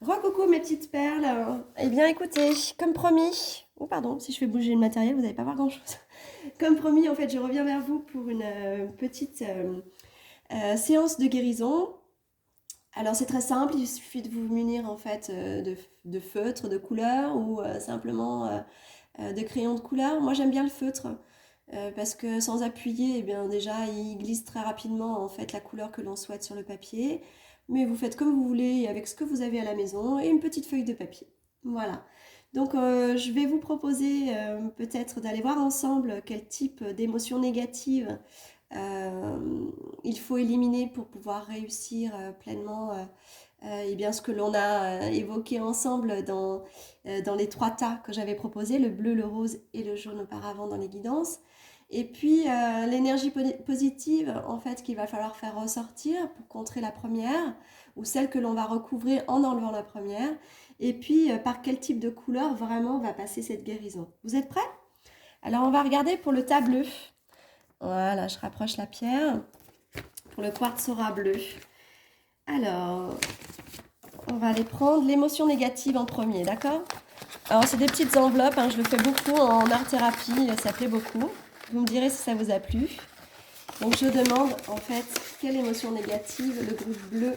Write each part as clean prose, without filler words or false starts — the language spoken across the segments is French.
Coucou mes petites perles. Eh bien écoutez, comme promis, oh pardon, si je fais bouger le matériel, vous n'allez pas voir grand-chose. Comme promis, en fait, je reviens vers vous pour une petite séance de guérison. Alors c'est très simple, il suffit de vous munir en fait de feutres de couleur ou simplement de crayons de couleur. Moi j'aime bien le feutre parce que sans appuyer, eh bien déjà il glisse très rapidement en fait la couleur que l'on souhaite sur le papier. Mais vous faites comme vous voulez avec ce que vous avez à la maison et une petite feuille de papier. Voilà. Donc je vais vous proposer peut-être d'aller voir ensemble quel type d'émotions négatives il faut éliminer pour pouvoir réussir pleinement et bien ce que l'on a évoqué ensemble dans les trois tas que j'avais proposés, le bleu, le rose et le jaune auparavant dans les guidances. Et puis l'énergie positive en fait qu'il va falloir faire ressortir pour contrer la première ou celle que l'on va recouvrir en enlevant la première. Et puis par quel type de couleur vraiment va passer cette guérison. Vous êtes prêts? Alors on va regarder pour le tas bleu. Voilà, je rapproche la pierre pour le quartz aura bleu. Alors, on va aller prendre l'émotion négative en premier, d'accord? Alors, c'est des petites enveloppes, hein, je le fais beaucoup en art-thérapie, ça plaît beaucoup. Vous me direz si ça vous a plu. Donc, je demande en fait quelle émotion négative le groupe bleu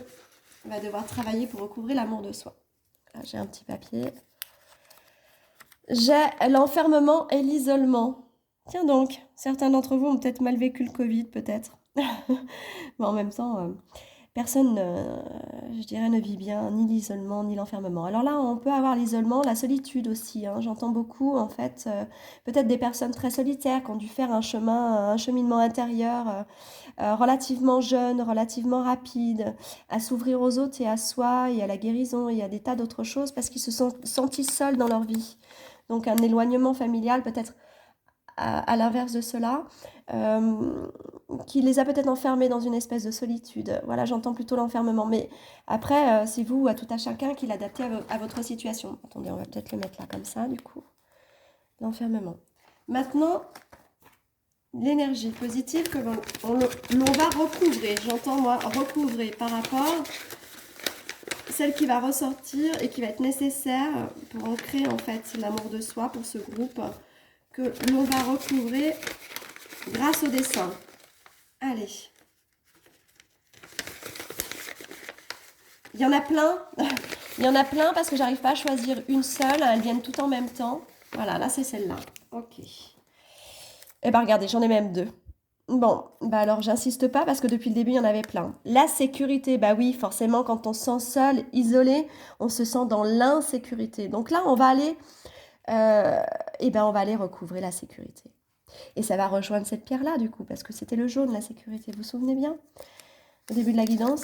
va devoir travailler pour recouvrir l'amour de soi. Là, j'ai un petit papier. J'ai l'enfermement et l'isolement. Tiens donc, certains d'entre vous ont peut-être mal vécu le Covid, peut-être. Mais en même temps, personne, je dirais, ne vit bien ni l'isolement ni l'enfermement. Alors là, on peut avoir l'isolement, la solitude aussi, hein. J'entends beaucoup, en fait, peut-être des personnes très solitaires qui ont dû faire un cheminement intérieur relativement jeune, relativement rapide, à s'ouvrir aux autres et à soi et à la guérison et à des tas d'autres choses parce qu'ils se sont sentis seuls dans leur vie. Donc un éloignement familial peut-être à l'inverse de cela, qui les a peut-être enfermés dans une espèce de solitude. Voilà, j'entends plutôt l'enfermement. Mais après, c'est vous, à tout à chacun, qui l'adaptez à votre situation. Attendez, on va peut-être le mettre là comme ça, du coup. L'enfermement. Maintenant, l'énergie positive que l'on va recouvrer. J'entends, moi, recouvrer par rapport celle qui va ressortir et qui va être nécessaire pour ancrer, en fait, l'amour de soi pour ce groupe que l'on va recouvrer grâce au dessin. Allez. Il y en a plein. Il y en a plein parce que j'arrive pas à choisir une seule. Elles viennent toutes en même temps. Voilà, là c'est celle-là. Ok. Eh ben regardez, j'en ai même deux. Bon, bah alors j'insiste pas parce que depuis le début il y en avait plein. La sécurité, bah oui, forcément quand on se sent seul, isolé, on se sent dans l'insécurité. Donc là on va aller, on va aller recouvrer la sécurité. Et ça va rejoindre cette pierre-là du coup parce que c'était le jaune la sécurité. Vous vous souvenez bien au début de la guidance?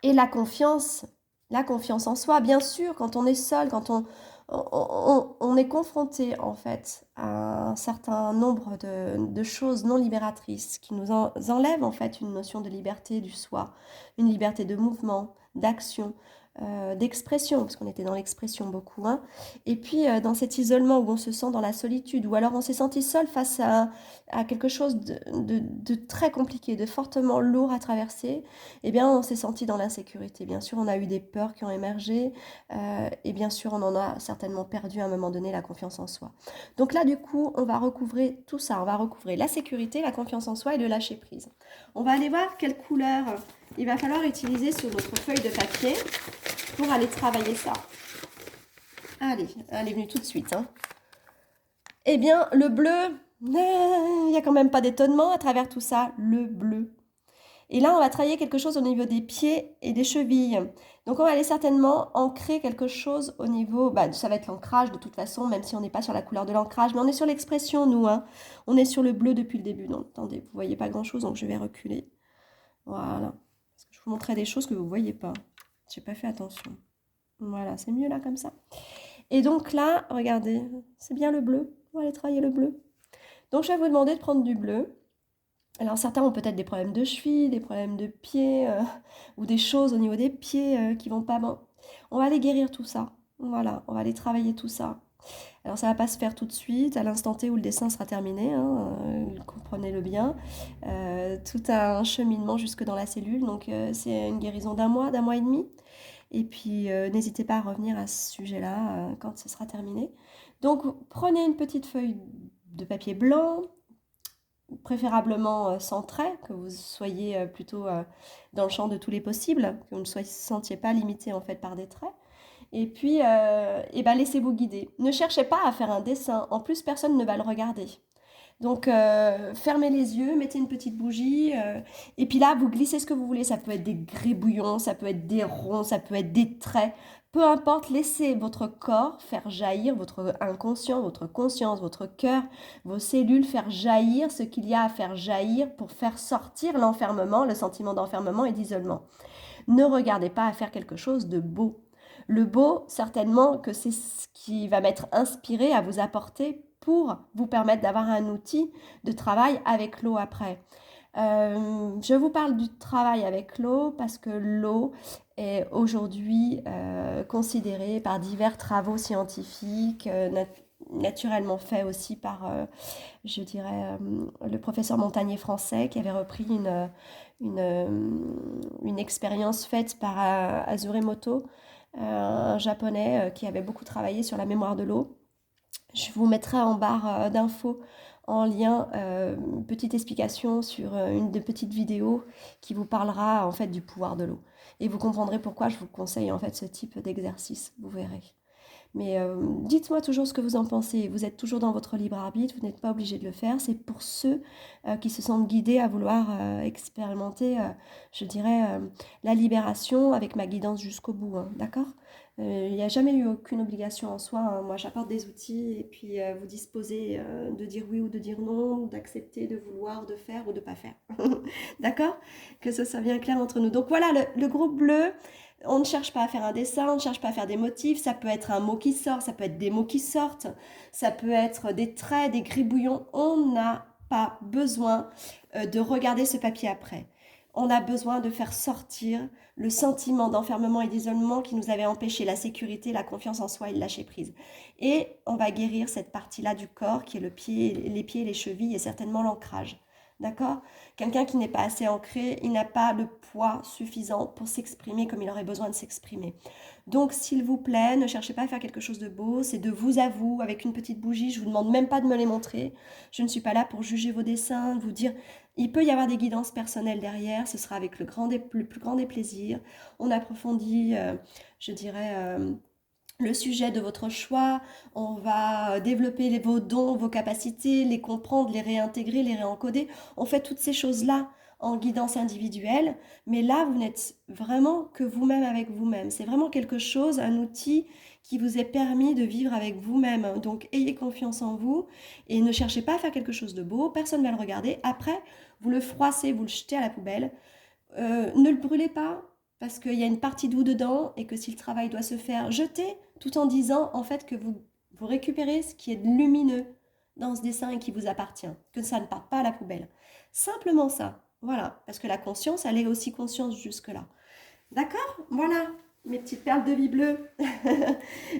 Et la confiance en soi, bien sûr, quand on est seul, quand on est confronté en fait à un certain nombre de choses non libératrices qui nous enlèvent en fait une notion de liberté du soi, une liberté de mouvement, d'action, d'expression, parce qu'on était dans l'expression beaucoup, hein. Et puis dans cet isolement où on se sent dans la solitude, ou alors on s'est senti seul face à quelque chose de très compliqué, de fortement lourd à traverser, eh bien, on s'est senti dans l'insécurité. Bien sûr, on a eu des peurs qui ont émergé et bien sûr, on en a certainement perdu à un moment donné la confiance en soi. Donc là, du coup, on va recouvrer tout ça. On va recouvrer la sécurité, la confiance en soi et le lâcher prise. On va aller voir quelle couleur il va falloir utiliser sur notre feuille de papier pour aller travailler ça. Allez, elle est venue tout de suite, hein. Eh bien, le bleu, il n'y a quand même pas d'étonnement à travers tout ça. Le bleu. Et là, on va travailler quelque chose au niveau des pieds et des chevilles. Donc, on va aller certainement ancrer quelque chose au niveau... ça va être l'ancrage de toute façon, même si on n'est pas sur la couleur de l'ancrage. Mais on est sur l'expression, nous, hein. On est sur le bleu depuis le début. Donc, attendez, vous ne voyez pas grand-chose, donc je vais reculer. Voilà. Parce que je vous montrais des choses que vous ne voyez pas. Je n'ai pas fait attention. Voilà, c'est mieux là, comme ça. Et donc là, regardez, c'est bien le bleu. On va aller travailler le bleu. Donc, je vais vous demander de prendre du bleu. Alors certains ont peut-être des problèmes de cheville, des problèmes de pieds, ou des choses au niveau des pieds qui vont pas bien. On va aller guérir tout ça. Voilà, on va aller travailler tout ça. Alors ça va pas se faire tout de suite, à l'instant T où le dessin sera terminé, hein, comprenez-le bien. Tout a un cheminement jusque dans la cellule, donc c'est une guérison d'un mois et demi. Et puis, n'hésitez pas à revenir à ce sujet-là quand ce sera terminé. Donc, prenez une petite feuille de papier blanc, préférablement sans trait, que vous soyez plutôt dans le champ de tous les possibles, que vous ne vous sentiez pas limité en fait par des traits. Et puis, laissez-vous guider. Ne cherchez pas à faire un dessin. En plus, personne ne va le regarder. Donc, fermez les yeux, mettez une petite bougie, et puis là, vous glissez ce que vous voulez. Ça peut être des gribouillons, ça peut être des ronds, ça peut être des traits. Peu importe, laissez votre corps faire jaillir, votre inconscient, votre conscience, votre cœur, vos cellules faire jaillir ce qu'il y a à faire jaillir pour faire sortir l'enfermement, le sentiment d'enfermement et d'isolement. Ne regardez pas à faire quelque chose de beau. Le beau, certainement que c'est ce qui va m'être inspiré à vous apporter pour vous permettre d'avoir un outil de travail avec l'eau après. Je vous parle du travail avec l'eau parce que l'eau est aujourd'hui considérée par divers travaux scientifiques, naturellement faits aussi par, je dirais, le professeur Montagnier français qui avait repris une expérience faite par Azuremoto, un japonais qui avait beaucoup travaillé sur la mémoire de l'eau. Je vous mettrai en barre d'infos en lien une petite explication sur une des petites vidéos qui vous parlera en fait du pouvoir de l'eau. Et vous comprendrez pourquoi je vous conseille en fait ce type d'exercice, vous verrez. Mais dites-moi toujours ce que vous en pensez. Vous êtes toujours dans votre libre arbitre, vous n'êtes pas obligé de le faire. C'est pour ceux qui se sentent guidés à vouloir expérimenter, je dirais, la libération avec ma guidance jusqu'au bout. Hein, d'accord? Il n'y a jamais eu aucune obligation en soi. Hein. Moi, j'apporte des outils et puis vous disposez de dire oui ou de dire non, d'accepter, de vouloir, de faire ou de ne pas faire. D'accord? Que ça soit bien clair entre nous. Donc voilà, le groupe bleu. On ne cherche pas à faire un dessin, on ne cherche pas à faire des motifs, ça peut être un mot qui sort, ça peut être des mots qui sortent, ça peut être des traits, des gribouillons. On n'a pas besoin de regarder ce papier après. On a besoin de faire sortir le sentiment d'enfermement et d'isolement qui nous avait empêché la sécurité, la confiance en soi et le lâcher prise. Et on va guérir cette partie-là du corps qui est le pied, les pieds, les chevilles et certainement l'ancrage. D'accord? Quelqu'un qui n'est pas assez ancré, il n'a pas le poids suffisant pour s'exprimer comme il aurait besoin de s'exprimer. Donc, s'il vous plaît, ne cherchez pas à faire quelque chose de beau, c'est de vous à vous, avec une petite bougie. Je ne vous demande même pas de me les montrer. Je ne suis pas là pour juger vos dessins, vous dire... Il peut y avoir des guidances personnelles derrière, ce sera avec le plus grand des plaisirs. On approfondit, je dirais... le sujet de votre choix, on va développer vos dons, vos capacités, les comprendre, les réintégrer, les réencoder. On fait toutes ces choses-là en guidance individuelle, mais là, vous n'êtes vraiment que vous-même avec vous-même. C'est vraiment quelque chose, un outil qui vous est permis de vivre avec vous-même. Donc, ayez confiance en vous et ne cherchez pas à faire quelque chose de beau, personne ne va le regarder. Après, vous le froissez, vous le jetez à la poubelle. Ne le brûlez pas, parce qu'il y a une partie d'eau dedans et que si le travail doit se faire, jetez, tout en disant en fait que vous récupérez ce qui est lumineux dans ce dessin et qui vous appartient, que ça ne parte pas à la poubelle. Simplement ça, voilà, parce que la conscience, elle est aussi conscience jusque-là. D'accord? Voilà, mes petites perles de vie bleue.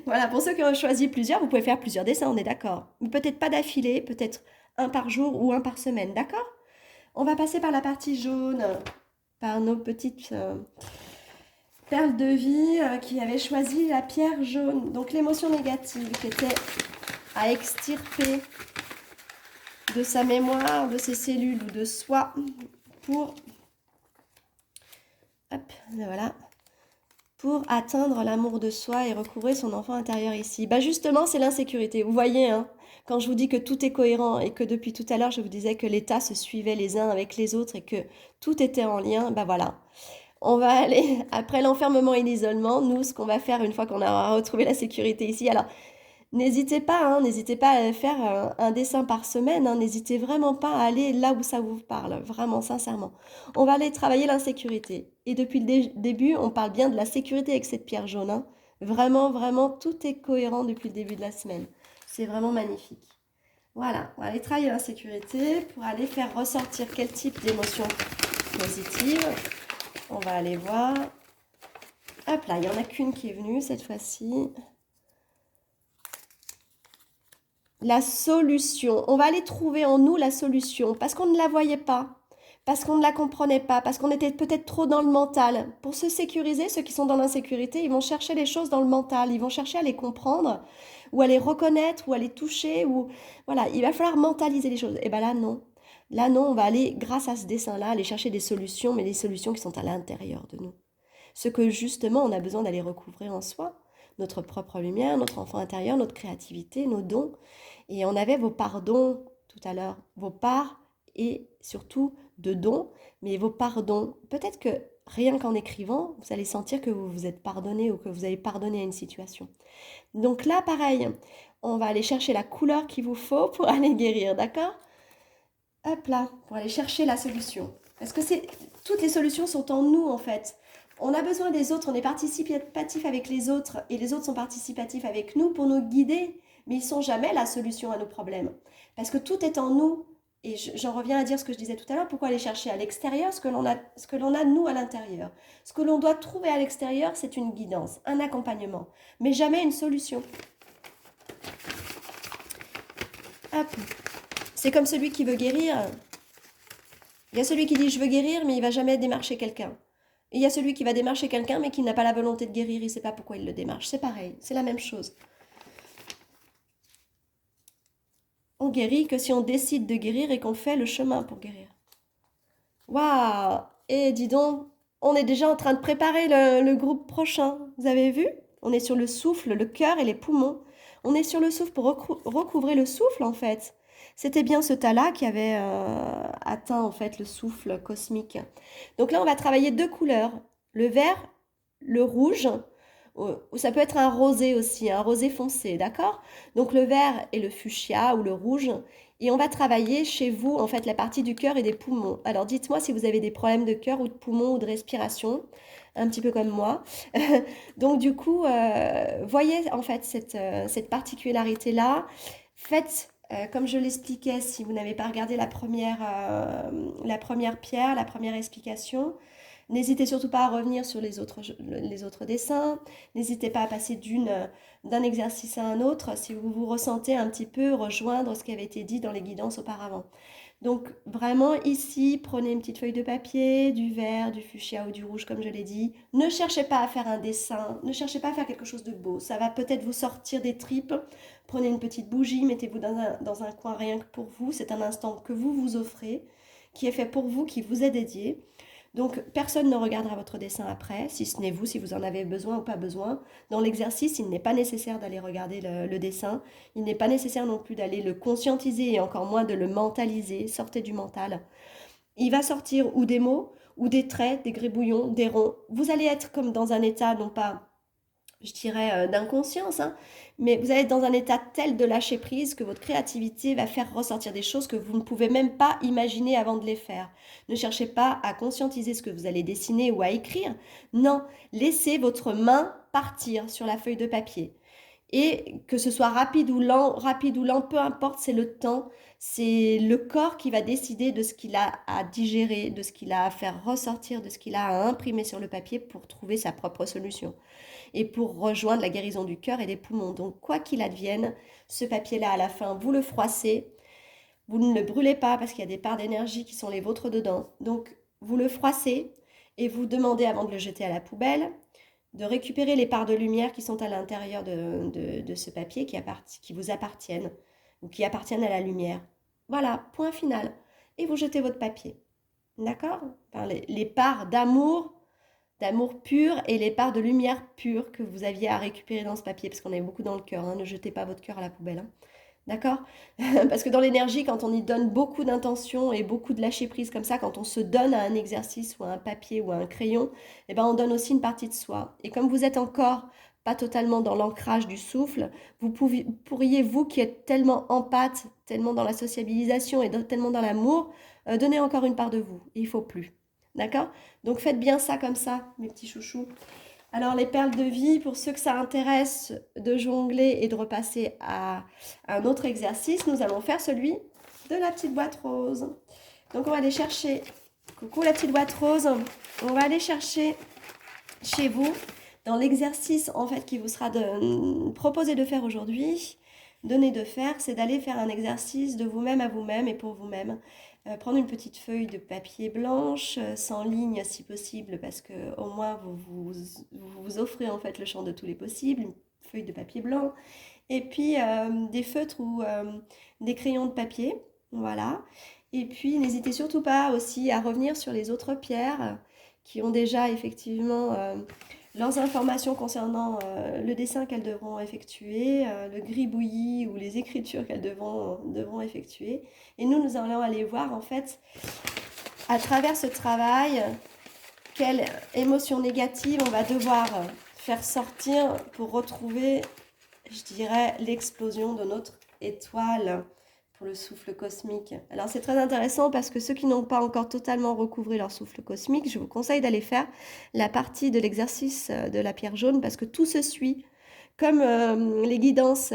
Voilà, pour ceux qui ont choisi plusieurs, vous pouvez faire plusieurs dessins, on est d'accord. Peut-être pas d'affilée, peut-être un par jour ou un par semaine, d'accord? On va passer par la partie jaune, par nos petites perles de vie qui avaient choisi la pierre jaune. Donc l'émotion négative qui était à extirper de sa mémoire, de ses cellules ou de soi pour, hop, voilà, pour atteindre l'amour de soi et recouvrer son enfant intérieur ici. Bah justement, c'est l'insécurité. Vous voyez, hein, quand je vous dis que tout est cohérent et que depuis tout à l'heure, je vous disais que l'état se suivait les uns avec les autres et que tout était en lien, bah voilà. On va aller, après l'enfermement et l'isolement, nous, ce qu'on va faire une fois qu'on aura retrouvé la sécurité ici. Alors, n'hésitez pas à faire un dessin par semaine, hein, n'hésitez vraiment pas à aller là où ça vous parle, vraiment, sincèrement. On va aller travailler l'insécurité. Et depuis le début, on parle bien de la sécurité avec cette pierre jaune. Hein. Vraiment, vraiment, tout est cohérent depuis le début de la semaine. C'est vraiment magnifique. Voilà, on va aller travailler l'insécurité pour aller faire ressortir quel type d'émotion positive. On va aller voir. Hop là, il n'y en a qu'une qui est venue cette fois-ci. La solution. On va aller trouver en nous la solution parce qu'on ne la voyait pas. parce qu'on ne la comprenait pas, parce qu'on était peut-être trop dans le mental. Pour se sécuriser, ceux qui sont dans l'insécurité, ils vont chercher les choses dans le mental, ils vont chercher à les comprendre, ou à les reconnaître, ou à les toucher, ou voilà, il va falloir mentaliser les choses. Et bien là, non. Là, non, on va aller, grâce à ce dessin-là, aller chercher des solutions, mais des solutions qui sont à l'intérieur de nous. Ce que justement, on a besoin d'aller recouvrir en soi, notre propre lumière, notre enfant intérieur, notre créativité, nos dons. Et on avait vos pardons tout à l'heure, vos parts et surtout de dons, mais vos pardons. Peut-être que rien qu'en écrivant, vous allez sentir que vous vous êtes pardonné ou que vous avez pardonné à une situation. Donc là, pareil, on va aller chercher la couleur qu'il vous faut pour aller guérir, d'accord? Hop là, pour aller chercher la solution. Parce que toutes les solutions sont en nous en fait. On a besoin des autres, on est participatif avec les autres et les autres sont participatifs avec nous pour nous guider, mais ils ne sont jamais la solution à nos problèmes. Parce que tout est en nous. Et j'en reviens à dire ce que je disais tout à l'heure, pourquoi aller chercher à l'extérieur ce que l'on a nous à l'intérieur. Ce que l'on doit trouver à l'extérieur, c'est une guidance, un accompagnement, mais jamais une solution. Hop. C'est comme celui qui veut guérir. Il y a celui qui dit je veux guérir, mais il va jamais démarcher quelqu'un. Et il y a celui qui va démarcher quelqu'un, mais qui n'a pas la volonté de guérir, il ne sait pas pourquoi il le démarche. C'est pareil, c'est la même chose. On guérit que si on décide de guérir et qu'on fait le chemin pour guérir. Waouh! Et dis donc, on est déjà en train de préparer le groupe prochain. Vous avez vu? On est sur le souffle, le cœur et les poumons. On est sur le souffle pour recouvrer le souffle en fait. C'était bien ce tas-là qui avait atteint en fait le souffle cosmique. Donc là, on va travailler deux couleurs, le vert, le rouge, ou ça peut être un rosé aussi, un rosé foncé, d'accord? Donc le vert et le fuchsia ou le rouge. Et on va travailler chez vous en fait la partie du cœur et des poumons. Alors dites-moi si vous avez des problèmes de cœur ou de poumons ou de respiration, un petit peu comme moi. Donc du coup, voyez en fait cette particularité-là. Faites comme je l'expliquais, si vous n'avez pas regardé la première pierre, la première explication, n'hésitez surtout pas à revenir sur les autres dessins. N'hésitez pas à passer d'un exercice à un autre si vous vous ressentez un petit peu rejoindre ce qui avait été dit dans les guidances auparavant. Donc vraiment ici, prenez une petite feuille de papier, du vert, du fuchsia ou du rouge comme je l'ai dit. Ne cherchez pas à faire un dessin, ne cherchez pas à faire quelque chose de beau. Ça va peut-être vous sortir des tripes. Prenez une petite bougie, mettez-vous dans un coin rien que pour vous. C'est un instant que vous vous offrez, qui est fait pour vous, qui vous est dédié. Donc, personne ne regardera votre dessin après, si ce n'est vous, si vous en avez besoin ou pas besoin. Dans l'exercice, il n'est pas nécessaire d'aller regarder le dessin. Il n'est pas nécessaire non plus d'aller le conscientiser et encore moins de le mentaliser. Sortez du mental. Il va sortir ou des mots, ou des traits, des gribouillons, des ronds. Vous allez être comme dans un état, non pas, je dirais, d'inconscience, hein, mais vous allez être dans un état tel de lâcher prise que votre créativité va faire ressortir des choses que vous ne pouvez même pas imaginer avant de les faire. Ne cherchez pas à conscientiser ce que vous allez dessiner ou à écrire. Non, laissez votre main partir sur la feuille de papier. Et que ce soit rapide ou lent, peu importe, c'est le temps, c'est le corps qui va décider de ce qu'il a à digérer, de ce qu'il a à faire ressortir, de ce qu'il a à imprimer sur le papier pour trouver sa propre solution et pour rejoindre la guérison du cœur et des poumons. Donc quoi qu'il advienne, ce papier-là à la fin, vous le froissez, vous ne le brûlez pas parce qu'il y a des parts d'énergie qui sont les vôtres dedans. Donc vous le froissez et vous demandez avant de le jeter à la poubelle de récupérer les parts de lumière qui sont à l'intérieur de ce papier qui vous appartiennent ou qui appartiennent à la lumière. Voilà, point final. Et vous jetez votre papier. D'accord? Enfin, les parts d'amour pur et les parts de lumière pure que vous aviez à récupérer dans ce papier, parce qu'on est beaucoup dans le cœur, hein. Ne jetez pas votre cœur à la poubelle. Hein. D'accord? Parce que dans l'énergie, quand on y donne beaucoup d'intention et beaucoup de lâcher prise comme ça, quand on se donne à un exercice ou à un papier ou à un crayon, eh ben on donne aussi une partie de soi. Et comme vous êtes encore pas totalement dans l'ancrage du souffle, vous pourriez, vous qui êtes tellement empathe, tellement dans la sociabilisation et tellement dans l'amour, donner encore une part de vous. Il faut plus. D'accord? Donc faites bien ça comme ça, mes petits chouchous. Alors les perles de vie, pour ceux que ça intéresse de jongler et de repasser à un autre exercice, nous allons faire celui de la petite boîte rose. Donc on va aller chercher, coucou la petite boîte rose, on va aller chercher chez vous, dans l'exercice en fait qui vous sera proposé de faire aujourd'hui, donné de faire, c'est d'aller faire un exercice de vous-même à vous-même et pour vous-même. Prendre une petite feuille de papier blanche, sans ligne si possible, parce que au moins vous offrez en fait le champ de tous les possibles, une feuille de papier blanc, et puis des feutres ou des crayons de papier, voilà. Et puis n'hésitez surtout pas aussi à revenir sur les autres pierres qui ont déjà effectivement leurs informations concernant le dessin qu'elles devront effectuer, le gribouillis ou les écritures qu'elles devront effectuer. Et nous allons aller voir en fait, à travers ce travail, quelle émotion négative on va devoir faire sortir pour retrouver, je dirais, l'explosion de notre étoile pour le souffle cosmique. Alors c'est très intéressant parce que ceux qui n'ont pas encore totalement recouvré leur souffle cosmique, je vous conseille d'aller faire la partie de l'exercice de la pierre jaune parce que tout se suit. Comme les guidances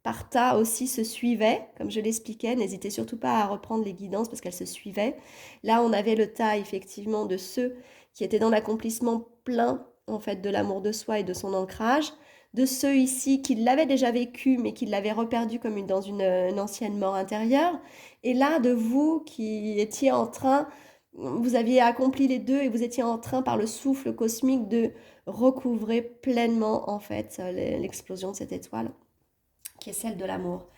par tas aussi se suivaient, comme je l'expliquais, n'hésitez surtout pas à reprendre les guidances parce qu'elles se suivaient. Là, on avait le tas effectivement de ceux qui étaient dans l'accomplissement plein en fait de l'amour de soi et de son ancrage, de ceux ici qui l'avaient déjà vécu mais qui l'avaient reperdu comme dans une ancienne mort intérieure, et là de vous qui étiez en train, vous aviez accompli les deux et vous étiez en train par le souffle cosmique de recouvrer pleinement en fait l'explosion de cette étoile qui est celle de l'amour.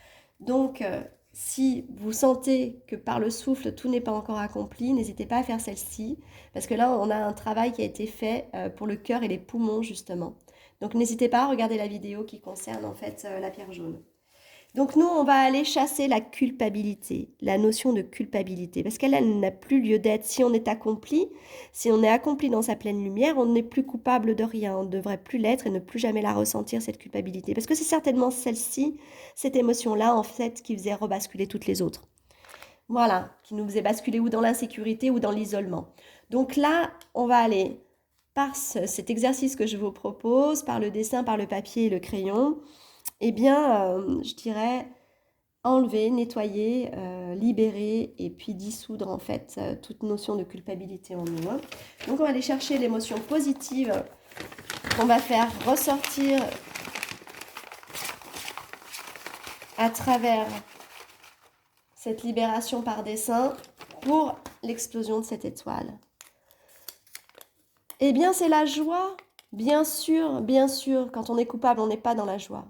Donc si vous sentez que par le souffle tout n'est pas encore accompli, n'hésitez pas à faire celle-ci parce que là on a un travail qui a été fait pour le cœur et les poumons justement. Donc n'hésitez pas à regarder la vidéo qui concerne en fait la pierre jaune. Donc nous, on va aller chasser la culpabilité, la notion de culpabilité, parce qu'elle n'a plus lieu d'être. Si on est accompli, si on est accompli dans sa pleine lumière, on n'est plus coupable de rien, on ne devrait plus l'être et ne plus jamais la ressentir, cette culpabilité. Parce que c'est certainement celle-ci, cette émotion-là, en fait, qui faisait rebasculer toutes les autres. Voilà, qui nous faisait basculer ou dans l'insécurité ou dans l'isolement. Donc là, on va aller par cet exercice que je vous propose, par le dessin, par le papier et le crayon, eh bien, je dirais enlever, nettoyer, libérer et puis dissoudre en fait toute notion de culpabilité en nous. Hein. Donc on va aller chercher l'émotion positive qu'on va faire ressortir à travers cette libération par dessin pour l'explosion de cette étoile. Eh bien, c'est la joie. Bien sûr, quand on est coupable, on n'est pas dans la joie.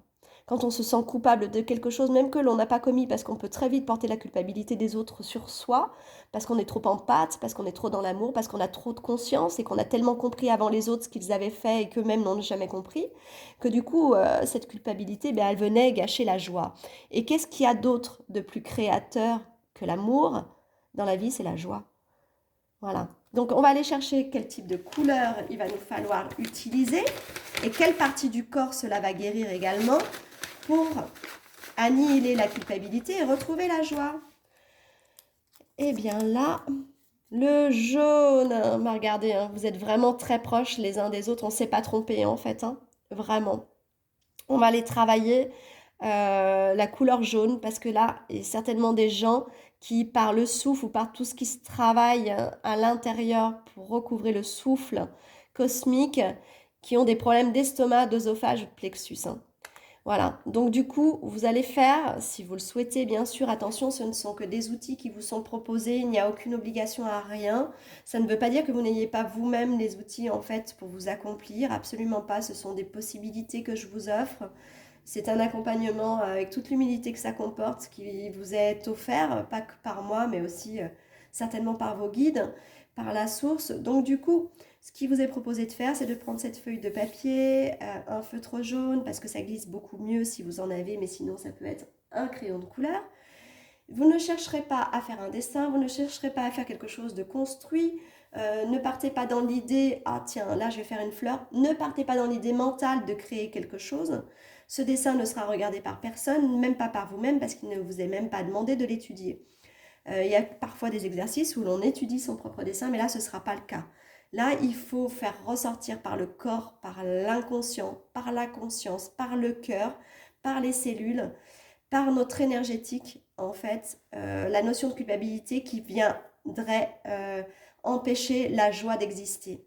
Quand on se sent coupable de quelque chose, même que l'on n'a pas commis, parce qu'on peut très vite porter la culpabilité des autres sur soi, parce qu'on est trop en pâte, parce qu'on est trop dans l'amour, parce qu'on a trop de conscience et qu'on a tellement compris avant les autres ce qu'ils avaient fait et qu'eux-mêmes n'ont jamais compris, que du coup, cette culpabilité, elle venait gâcher la joie. Et qu'est-ce qu'il y a d'autre de plus créateur que l'amour dans la vie? C'est la joie. Voilà. Donc, on va aller chercher quel type de couleur il va nous falloir utiliser et quelle partie du corps cela va guérir également pour annihiler la culpabilité et retrouver la joie. Eh bien là, le jaune, regardez, hein, vous êtes vraiment très proches les uns des autres, on ne s'est pas trompé en fait, hein, vraiment. On va aller travailler la couleur jaune parce que là, il y a certainement des gens qui, par le souffle ou par tout ce qui se travaille à l'intérieur pour recouvrer le souffle cosmique, qui ont des problèmes d'estomac, d'œsophage ou de plexus. Hein. Voilà, donc du coup, vous allez faire, si vous le souhaitez, bien sûr, attention, ce ne sont que des outils qui vous sont proposés, il n'y a aucune obligation à rien. Ça ne veut pas dire que vous n'ayez pas vous-même les outils, en fait, pour vous accomplir, absolument pas, ce sont des possibilités que je vous offre. C'est un accompagnement avec toute l'humilité que ça comporte qui vous est offert, pas que par moi, mais aussi certainement par vos guides, par la source. Donc du coup, ce qui vous est proposé de faire, c'est de prendre cette feuille de papier, un feutre jaune, parce que ça glisse beaucoup mieux si vous en avez, mais sinon ça peut être un crayon de couleur. Vous ne chercherez pas à faire un dessin, vous ne chercherez pas à faire quelque chose de construit, ne partez pas dans l'idée, ah tiens, là je vais faire une fleur, ne partez pas dans l'idée mentale de créer quelque chose. Ce dessin ne sera regardé par personne, même pas par vous-même, parce qu'il ne vous est même pas demandé de l'étudier. Il y a parfois des exercices où l'on étudie son propre dessin, mais là ce ne sera pas le cas. Là, il faut faire ressortir par le corps, par l'inconscient, par la conscience, par le cœur, par les cellules, par notre énergétique, en fait, la notion de culpabilité qui viendrait empêcher la joie d'exister.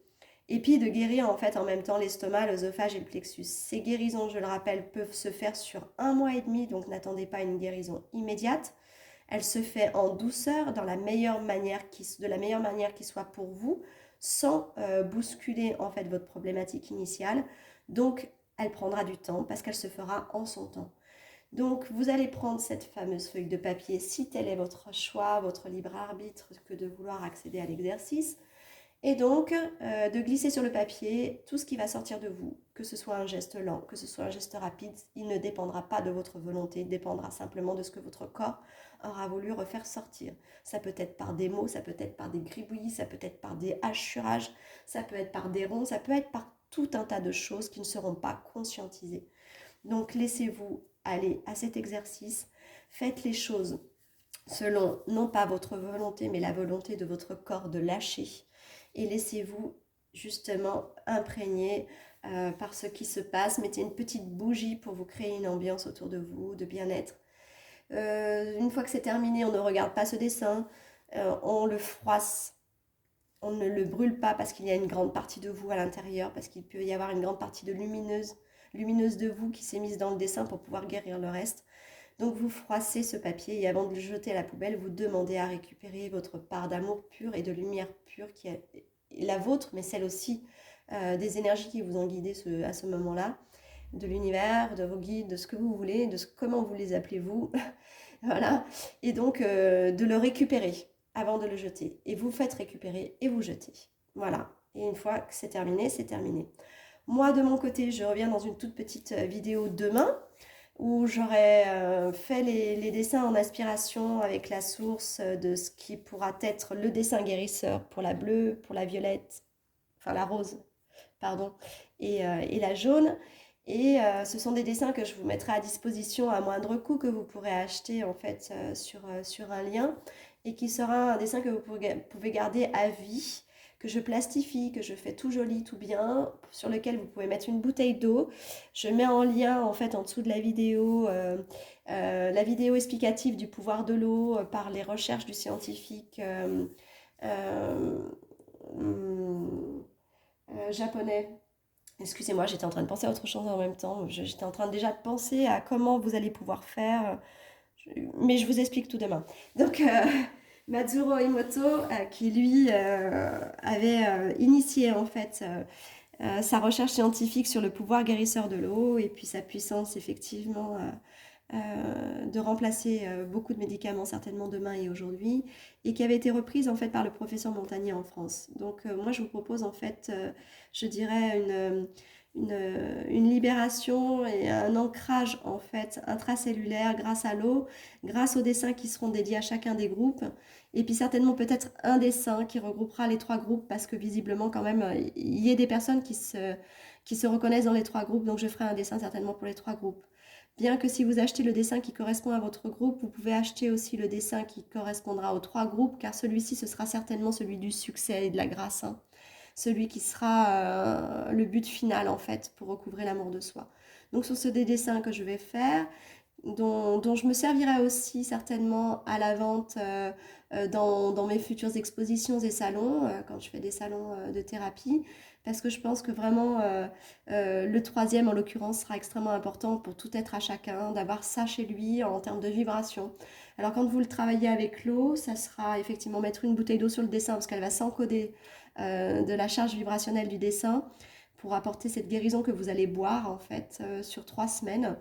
Et puis de guérir en fait en même temps l'estomac, l'œsophage et le plexus. Ces guérisons, je le rappelle, peuvent se faire sur 1 mois et demi, donc n'attendez pas une guérison immédiate. Elle se fait en douceur, dans la meilleure manière de la meilleure manière qui soit pour vous, sans bousculer en fait votre problématique initiale. Donc, elle prendra du temps parce qu'elle se fera en son temps. Donc, vous allez prendre cette fameuse feuille de papier, si tel est votre choix, votre libre arbitre, que de vouloir accéder à l'exercice. Et donc, de glisser sur le papier tout ce qui va sortir de vous, que ce soit un geste lent, que ce soit un geste rapide, il ne dépendra pas de votre volonté, il dépendra simplement de ce que votre corps aura voulu refaire sortir. Ça peut être par des mots, ça peut être par des gribouillis, ça peut être par des hachurages, ça peut être par des ronds, ça peut être par tout un tas de choses qui ne seront pas conscientisées. Donc, laissez-vous aller à cet exercice, faites les choses selon non pas votre volonté, mais la volonté de votre corps de lâcher. Et laissez-vous justement imprégner par ce qui se passe. Mettez une petite bougie pour vous créer une ambiance autour de vous, de bien-être. Une fois que c'est terminé, on ne regarde pas ce dessin, on le froisse, on ne le brûle pas parce qu'il y a une grande partie de vous à l'intérieur, parce qu'il peut y avoir une grande partie de lumineuse de vous qui s'est mise dans le dessin pour pouvoir guérir le reste. Donc vous froissez ce papier et avant de le jeter à la poubelle, vous demandez à récupérer votre part d'amour pur et de lumière pure qui est la vôtre, mais celle aussi des énergies qui vous ont guidé à ce moment-là, de l'univers, de vos guides, de ce que vous voulez, comment vous les appelez vous. Voilà. Et donc de le récupérer avant de le jeter. Et vous faites récupérer et vous jetez. Voilà. Et une fois que c'est terminé, c'est terminé. Moi, de mon côté, je reviens dans une toute petite vidéo demain où j'aurai fait les dessins en aspiration avec la source de ce qui pourra être le dessin guérisseur pour la bleue, pour la violette, enfin la rose, pardon, et la jaune. Et ce sont des dessins que je vous mettrai à disposition à moindre coût, que vous pourrez acheter en fait sur un lien, et qui sera un dessin que vous pouvez garder à vie, que je plastifie, que je fais tout joli, tout bien, sur lequel vous pouvez mettre une bouteille d'eau. Je mets en lien en fait en dessous de la vidéo explicative du pouvoir de l'eau par les recherches du scientifique japonais. Excusez-moi, j'étais en train de penser à autre chose en même temps. J'étais en train déjà de penser à comment vous allez pouvoir faire. Mais je vous explique tout demain. Donc, Matsuro Emoto, qui lui avait initié en fait sa recherche scientifique sur le pouvoir guérisseur de l'eau et puis sa puissance effectivement de remplacer beaucoup de médicaments certainement demain et aujourd'hui, et qui avait été reprise en fait par le professeur Montagnier en France. Donc moi je vous propose en fait, je dirais une libération et un ancrage en fait intracellulaire grâce à l'eau, grâce aux dessins qui seront dédiés à chacun des groupes, et puis certainement peut-être un dessin qui regroupera les trois groupes, parce que visiblement quand même il y a des personnes qui se reconnaissent dans les trois groupes, donc je ferai un dessin certainement pour les trois groupes. Bien que si vous achetez le dessin qui correspond à votre groupe, vous pouvez acheter aussi le dessin qui correspondra aux trois groupes, car celui-ci, ce sera certainement celui du succès et de la grâce, hein. Celui qui sera le but final, en fait, pour recouvrer l'amour de soi. Donc, ce sont des dessins que je vais faire, dont je me servirai aussi certainement à la vente dans mes futures expositions et salons, quand je fais des salons de thérapie, parce que je pense que vraiment le troisième en l'occurrence sera extrêmement important pour tout être à chacun, d'avoir ça chez lui en termes de vibration. Alors quand vous le travaillez avec l'eau, ça sera effectivement mettre une bouteille d'eau sur le dessin parce qu'elle va s'encoder de la charge vibrationnelle du dessin pour apporter cette guérison que vous allez boire en fait sur 3 semaines.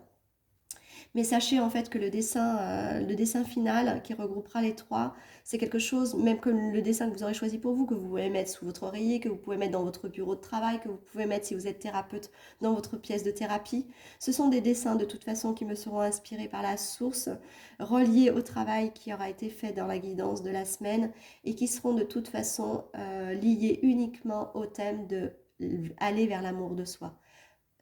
Mais sachez en fait que le dessin final qui regroupera les trois, c'est quelque chose, même que le dessin que vous aurez choisi pour vous, que vous pouvez mettre sous votre oreiller, que vous pouvez mettre dans votre bureau de travail, que vous pouvez mettre si vous êtes thérapeute dans votre pièce de thérapie. Ce sont des dessins de toute façon qui me seront inspirés par la source, reliés au travail qui aura été fait dans la guidance de la semaine et qui seront de toute façon liés uniquement au thème de aller vers l'amour de soi,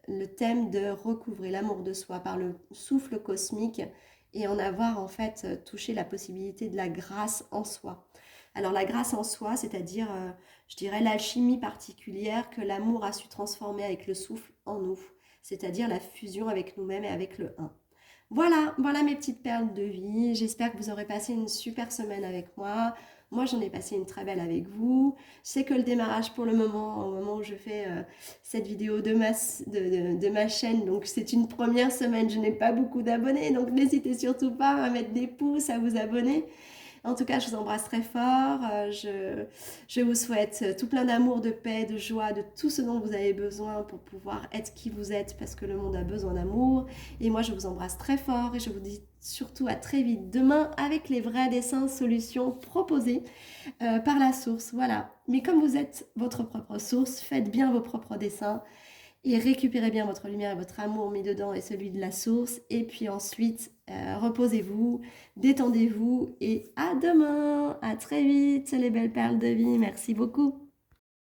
le thème de recouvrer l'amour de soi par le souffle cosmique et en avoir en fait touché la possibilité de la grâce en soi. Alors la grâce en soi, c'est-à-dire, je dirais, l'alchimie particulière que l'amour a su transformer avec le souffle en nous, c'est-à-dire la fusion avec nous-mêmes et avec le un. Voilà mes petites perles de vie. J'espère que vous aurez passé une super semaine avec moi. Moi, j'en ai passé une très belle avec vous. Je sais que le démarrage pour le moment, au moment où je fais cette vidéo de ma chaîne, donc c'est une première semaine, je n'ai pas beaucoup d'abonnés, donc n'hésitez surtout pas à mettre des pouces, à vous abonner. En tout cas, je vous embrasse très fort. Je vous souhaite tout plein d'amour, de paix, de joie, de tout ce dont vous avez besoin pour pouvoir être qui vous êtes parce que le monde a besoin d'amour. Et moi, je vous embrasse très fort et je vous dis surtout à très vite demain avec les vrais dessins solutions proposés par la source. Voilà. Mais comme vous êtes votre propre source, faites bien vos propres dessins et récupérez bien votre lumière et votre amour mis dedans et celui de la source. Et puis ensuite, reposez-vous, détendez-vous et à demain, à très vite, les belles perles de vie. Merci beaucoup.